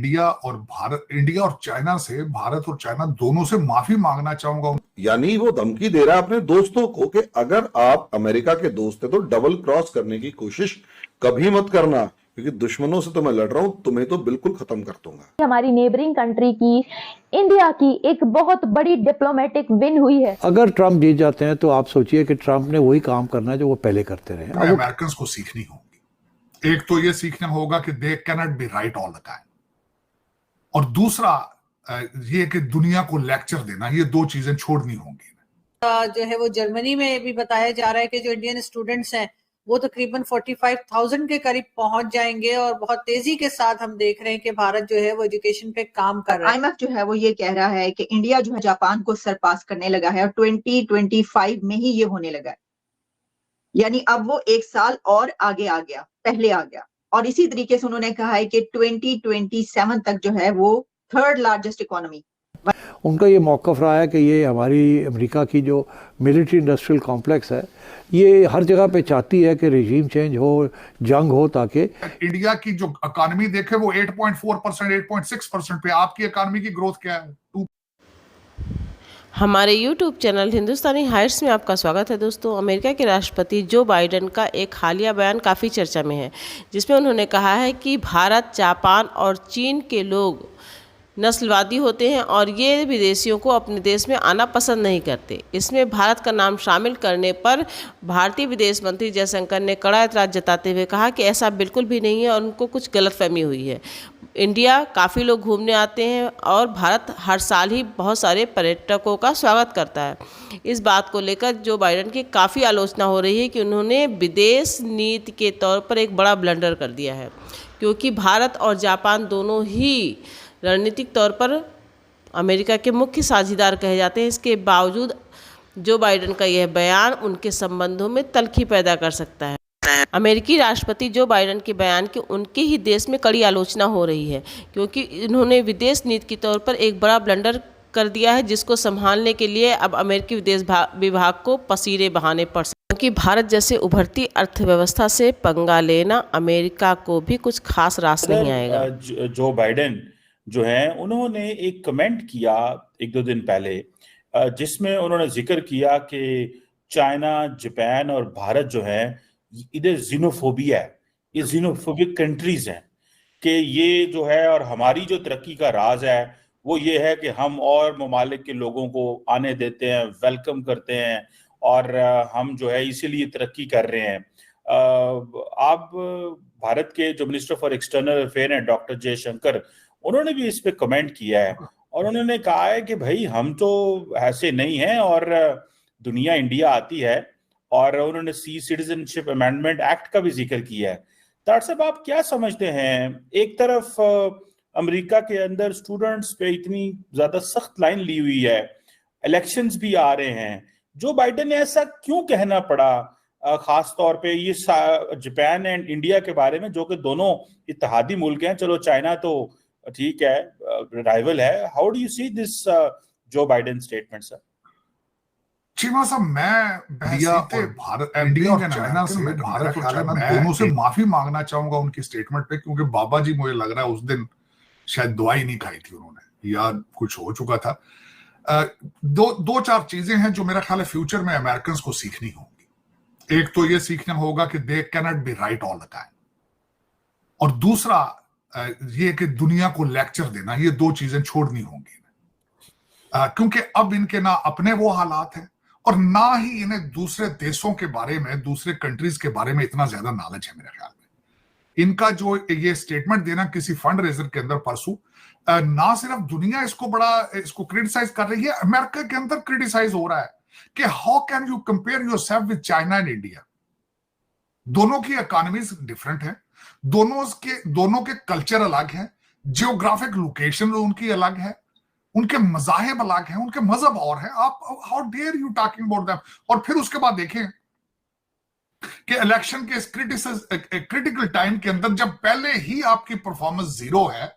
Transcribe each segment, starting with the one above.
India और China से, भारत और चाइना दोनों से माफी मांगना चाहूंगा। यानी वो धमकी दे रहा है अपने दोस्तों को कि अगर आप अमेरिका के दोस्त है तो डबल क्रॉस करने की कोशिश कभी मत करना, क्योंकि दुश्मनों से तो मैं लड़ रहा हूं, तुम्हें तो बिल्कुल खत्म कर दूंगा। हमारी नेबरिंग कंट्री की, इंडिया की एक बहुत बड़ी डिप्लोमेटिक विन हुई है। अगर ट्रंप जीत जाते हैं तो आप सोचिए कि ट्रंप ने वही काम करना है जो वो पहले करते रहे। अमेरिकन को सीखनी होगी। एक तो ये सीखना होगा कि they cannot be right all the time, और दूसरा ये कि दुनिया को लेक्चर देना, ये दो चीजें छोड़नी होंगी। जो है वो जर्मनी में भी बताया जा रहा है कि जो इंडियन स्टूडेंट्स हैं वो तकरीबन 45,000 के करीब पहुंच जाएंगे, और बहुत तेजी के साथ हम देख रहे हैं कि भारत जो है वो एजुकेशन पे काम कर रहा है। IMF जो है वो ये कह रहा है कि इंडिया जो है जापान को सरपास करने लगा है और 2025 में ही ये होने लगा है। यानी अब वो एक साल और आगे आ गया, पहले आ गया। और इसी तरीके से उन्होंने कहा है कि 2027 तक जो है वो थर्ड लार्जेस्ट इकोनॉमी। उनका ये मौक़िफ़ रहा है कि ये हमारी अमेरिका की जो मिलिट्री इंडस्ट्रियल कॉम्प्लेक्स है ये हर जगह पे चाहती है कि रिजीम चेंज हो, जंग हो, ताकि इंडिया की जो इकोनॉमी देखे वो 8.4%, 8.6% पे, आपकी इकोनॉमी की ग्रोथ क्या है? हमारे YouTube चैनल हिंदुस्तानी हाइट्स में आपका स्वागत है दोस्तों। अमेरिका के राष्ट्रपति जो बाइडेन का एक हालिया बयान काफ़ी चर्चा में है, जिसमें उन्होंने कहा है कि भारत, जापान और चीन के लोग नस्लवादी होते हैं और ये विदेशियों को अपने देश में आना पसंद नहीं करते। इसमें भारत का नाम शामिल करने पर भारतीय विदेश मंत्री जयशंकर ने कड़ा एतराज़ जताते हुए कहा कि ऐसा बिल्कुल भी नहीं है और उनको कुछ गलतफहमी हुई है। इंडिया काफ़ी लोग घूमने आते हैं और भारत हर साल ही बहुत सारे पर्यटकों का स्वागत करता है। इस बात को लेकर जो बाइडेन की काफ़ी आलोचना हो रही है कि उन्होंने विदेश नीति के तौर पर एक बड़ा ब्लंडर कर दिया है, क्योंकि भारत और जापान दोनों ही रणनीतिक तौर पर अमेरिका के मुख्य साझीदार कहे जाते हैं। इसके बावजूद जो बाइडेन का यह बयान उनके संबंधों में तल्खी पैदा कर सकता है। अमेरिकी राष्ट्रपति जो बाइडेन के बयान की उनके ही देश में कड़ी आलोचना हो रही है, क्योंकि इन्होंने विदेश नीति के तौर पर एक बड़ा ब्लंडर कर दिया है, जिसको संभालने के लिए अब अमेरिकी विदेश विभाग को पसीने बहाने पड़ सकते हैं। क्योंकि भारत जैसे उभरती अर्थव्यवस्था से पंगा लेना अमेरिका को भी कुछ खास रास नहीं आएगा। जो बाइडेन जो है उन्होंने एक कमेंट किया एक दो दिन पहले, जिसमें उन्होंने जिक्र किया कि चाइना, जापान और भारत जो है इधर जीनोफोबिया है, ये जीनोफोबिक कंट्रीज हैं कि ये जो है, और हमारी जो तरक्की का राज है वो ये है कि हम और ममालिक के लोगों को आने देते हैं, वेलकम करते हैं, और हम जो है इसीलिए तरक्की कर रहे हैं। आप भारत के जो मिनिस्टर फॉर एक्सटर्नल अफेयर हैं डॉक्टर जयशंकर, उन्होंने भी इस पे कमेंट किया है और उन्होंने कहा है कि भाई हम तो ऐसे नहीं हैं, और दुनिया इंडिया आती है, और उन्होंने सिटीजनशिप अमेंडमेंट एक्ट का भी जिक्र किया है। तार साहब, आप क्या समझते हैं? एक तरफ अमेरिका के अंदर स्टूडेंट्स पे इतनी ज्यादा सख्त लाइन ली हुई है, इलेक्शंस भी आ रहे हैं, जो बाइडेन ने ऐसा क्यों कहना पड़ा, खास तौर पे ये जापान एंड इंडिया के बारे में, जो कि दोनों इत्तेहादी मुल्क हैं, चलो चाइना तो ठीक है राइवल है। How do you see this Joe Biden statement sir? Cheema साहब, मैं इंडिया और चाइना से, भारत और चाइना दोनों से माफी मांगना चाहूंगा उनकी स्टेटमेंट पे, क्योंकि बाबा जी मुझे लग रहा है उस दिन शायद दवाई नहीं खाई थी उन्होंने, या कुछ हो चुका था। दो चार चीजें हैं जो मेरा ख्याल है फ्यूचर में अमेरिकन को सीखनी होगी। एक तो ये सीखना होगा कि they cannot be right all the time, और दूसरा ये कि दुनिया को लेक्चर देना, ये दो चीजें छोड़नी होंगी। क्योंकि अब इनके ना अपने वो हालात हैं और ना ही इन्हें दूसरे देशों के बारे में, दूसरे कंट्रीज के बारे में इतना ज्यादा नॉलेज है। मेरे ख्याल में इनका जो ये स्टेटमेंट देना किसी फंड रेजर के अंदर परसों, ना सिर्फ दुनिया इसको क्रिटिसाइज कर रही है, अमेरिका के अंदर क्रिटिसाइज हो रहा है कि how can you compare yourself with China and India. दोनों की इकोनॉमीज डिफरेंट है, दोनों के कल्चर अलग है, जियोग्राफिक लोकेशन उनकी अलग है, उनके मजाहिब अलग हैं, उनके मजहब और हैं। आप how dare you talking about them. और फिर उसके बाद देखें कि इलेक्शन के इस क्रिटिकल टाइम के अंदर, जब पहले ही आपकी परफॉर्मेंस जीरो है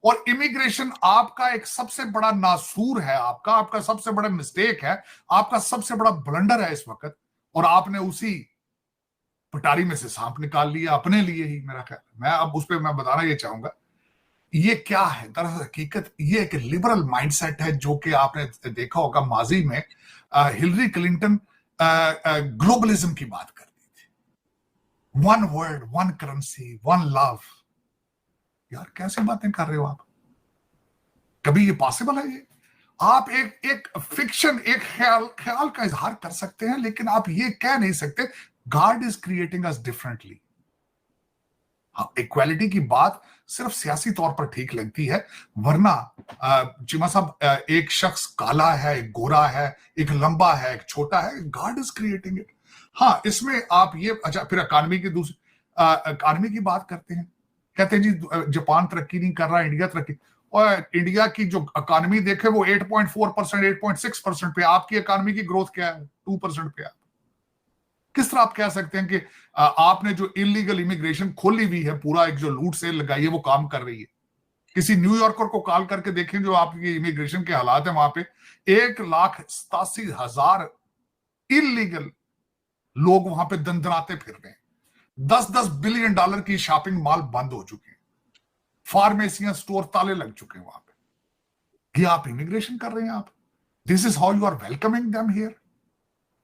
और इमिग्रेशन आपका एक सबसे बड़ा नासूर है, आपका सबसे बड़ा मिस्टेक है, आपका सबसे बड़ा ब्लंडर है इस वक्त, और आपने उसी पटारी में से सांप निकाल लिया अपने लिए ही। मेरा ख्याल मैं अब उस पर मैं बताना ये चाहूंगा ये क्या है दरअसल हकीकत? ये एक लिबरल माइंडसेट है जो कि आपने देखा होगा माजी में हिलरी क्लिंटन ग्लोबलिज्म की बात करती थी, one world, one currency, one love. यार कैसी बातें कर रहे हो आप? कभी ये पॉसिबल है? ये आप एक फिक्शन, एक ख्याल का इजहार कर सकते हैं, लेकिन आप ये कह नहीं सकते God is creating us differently. Equality की बात सिर्फ सियासी तौर पर ठीक लगती है, वरना चीमा साहब, एक शख्स काला है, एक गोरा है, एक लंबा है, एक छोटा है, गॉड इज क्रिएटिंग इट। हाँ, इसमें आप ये, अच्छा फिर इकॉनमी की बात करते हैं, कहते हैं जी जापान तरक्की नहीं कर रहा, इंडिया तरक्की। और इंडिया की जो इकॉनमी देखे वो 8.4%, 8.6% पे, आपकी इकॉनमी की ग्रोथ क्या है? 2% पे। किस तरह आप कह सकते हैं कि आपने जो इलीगल इमिग्रेशन खोली हुई है, पूरा एक जो लूट सेल लगाई है, वो काम कर रही है? किसी न्यूयॉर्कर को कॉल करके देखें जो आपकी इमिग्रेशन के हालात है वहां पे। 1,87,000 इलीगल लोग वहां पे दंदनाते फिर रहे हैं। $10 बिलियन की शॉपिंग मॉल बंद हो चुके हैं, फार्मेसियां, स्टोर ताले लग चुके हैं वहां पे। ये आप इमिग्रेशन कर रहे हैं? आप this is how you are welcoming them here.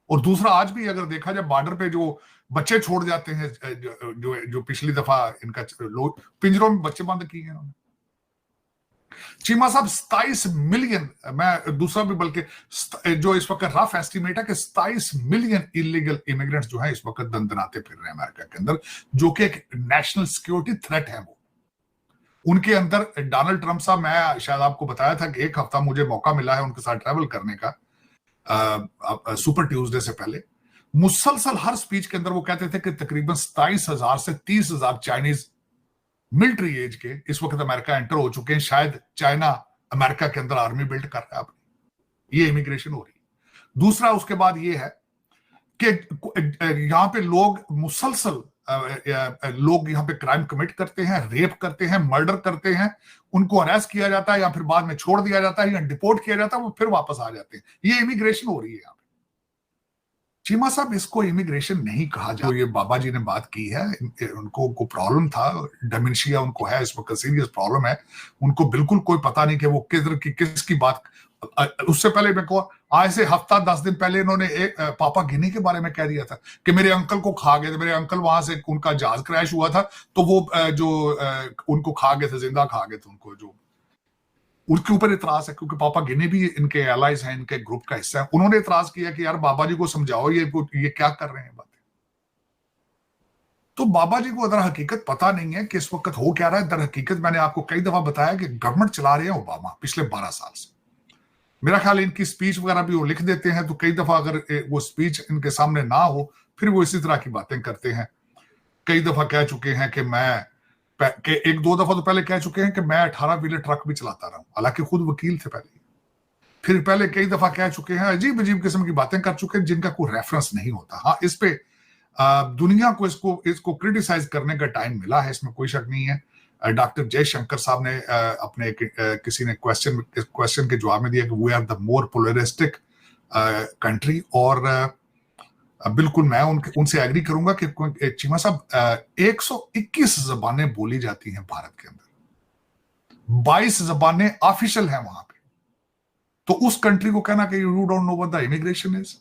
और दूसरा, आज भी अगर देखा जाए बॉर्डर पे जो बच्चे छोड़ जाते हैं, जो पिछली दफा इनका लोग पिंजरों में बच्चे बंद किए हैं चीमा साहब। 27 मिलियन, मैं दूसरा भी बल्कि जो इस वक्त रफ एस्टिमेट है कि 27 मिलियन इलीगल इमिग्रेंट्स जो है इस वक्त दंदनाते फिर रहे हैं अमेरिका के अंदर, जो कि एक नेशनल सिक्योरिटी थ्रेट है। वो उनके अंदर डोनाल्ड ट्रंप साहब, मैं शायद आपको बताया था कि एक हफ्ता मुझे मौका मिला है उनके साथ ट्रैवल करने का, सुपर ट्यूसडे से पहले। मुसलसल हर स्पीच के अंदर वो कहते थे कि तकरीबन 27,000 से 30,000 चाइनीज मिलिट्री एज के इस वक्त अमेरिका एंटर हो चुके हैं। शायद चाइना अमेरिका के अंदर आर्मी बिल्ड कर रहा है अपनी। ये इमिग्रेशन हो रही है। दूसरा उसके बाद ये है कि यहां पे लोग मुसलसल लोग यहाँ पे क्राइम कमिट करते हैं, रेप करते हैं, मर्डर करते हैं, उनको अरेस्ट किया जाता है या फिर बाद में छोड़ दिया जाता है या डिपोर्ट किया जाता है, वो फिर वापस आ जाते हैं। ये इमिग्रेशन हो रही है यहाँ पे। चीमा साहब, इसको इमिग्रेशन नहीं कहा जाता। ये बाबा जी ने बात की है, उनको प्रॉब्लम था, डिमेंशिया उनको है, इस वक्त सीरियस प्रॉब्लम है। उनको बिल्कुल कोई पता नहीं कि वो किसकी बात। उससे पहले मैं को आज से हफ्ता 10 दिन पहले इन्होंने पापा गिनी के बारे में कह दिया था कि मेरे अंकल को खा गए थे। मेरे अंकल वहां से, उनका जहाज क्रैश हुआ था, तो वो उनको खा गए थे, जिंदा खा गए थे उनको। जो उसके ऊपर इतराज है, क्योंकि पापा गिनी भी इनके एलाइज हैं, इनके ग्रुप का हिस्सा है। उन्होंने इतराज किया कि यार बाबा जी को समझाओ, ये क्या कर रहे हैं बातें। तो बाबा जी को दर हकीकत पता नहीं है कि इस वक्त हो क्या रहा है। दर हकीकत मैंने आपको कई दफा बताया कि गवर्नमेंट चला रहे हैं ओबामा पिछले 12 साल से। मेरा ख्याल इनकी स्पीच वगैरह भी वो लिख देते हैं, तो कई दफा अगर वो स्पीच इनके सामने ना हो, फिर वो इसी तरह की बातें करते हैं। कई दफा कह चुके हैं कि एक दो दफा तो पहले कह चुके हैं कि मैं 18 व्हीलर ट्रक भी चलाता रहा हूं, हालांकि खुद वकील थे पहले। फिर पहले कई दफा कह चुके हैं, अजीब अजीब किस्म की बातें कर चुके हैं जिनका कोई रेफरेंस नहीं होता। हाँ, इस पे दुनिया को इसको क्रिटिसाइज करने का टाइम मिला है, इसमें कोई शक नहीं है। डॉक्टर जयशंकर साहब ने अपने किसी ने क्वेश्चन के जवाब में दिया कि we are the more pluralistic country, और बिल्कुल मैं उनसे एग्री करूंगा कि चीमा साहब 121 जबानें बोली जाती हैं भारत के अंदर, 22 जबानें ऑफिशियल हैं वहां पे। तो उस कंट्री को कहना कि you don't know what the immigration is,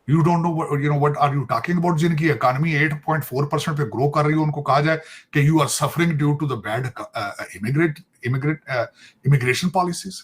you don't know what are you talking about, जिनकी इकोनॉमी 8.4% पे ग्रो कर रही है, उनको कहा जाए कि you are suffering due to the bad immigration policies.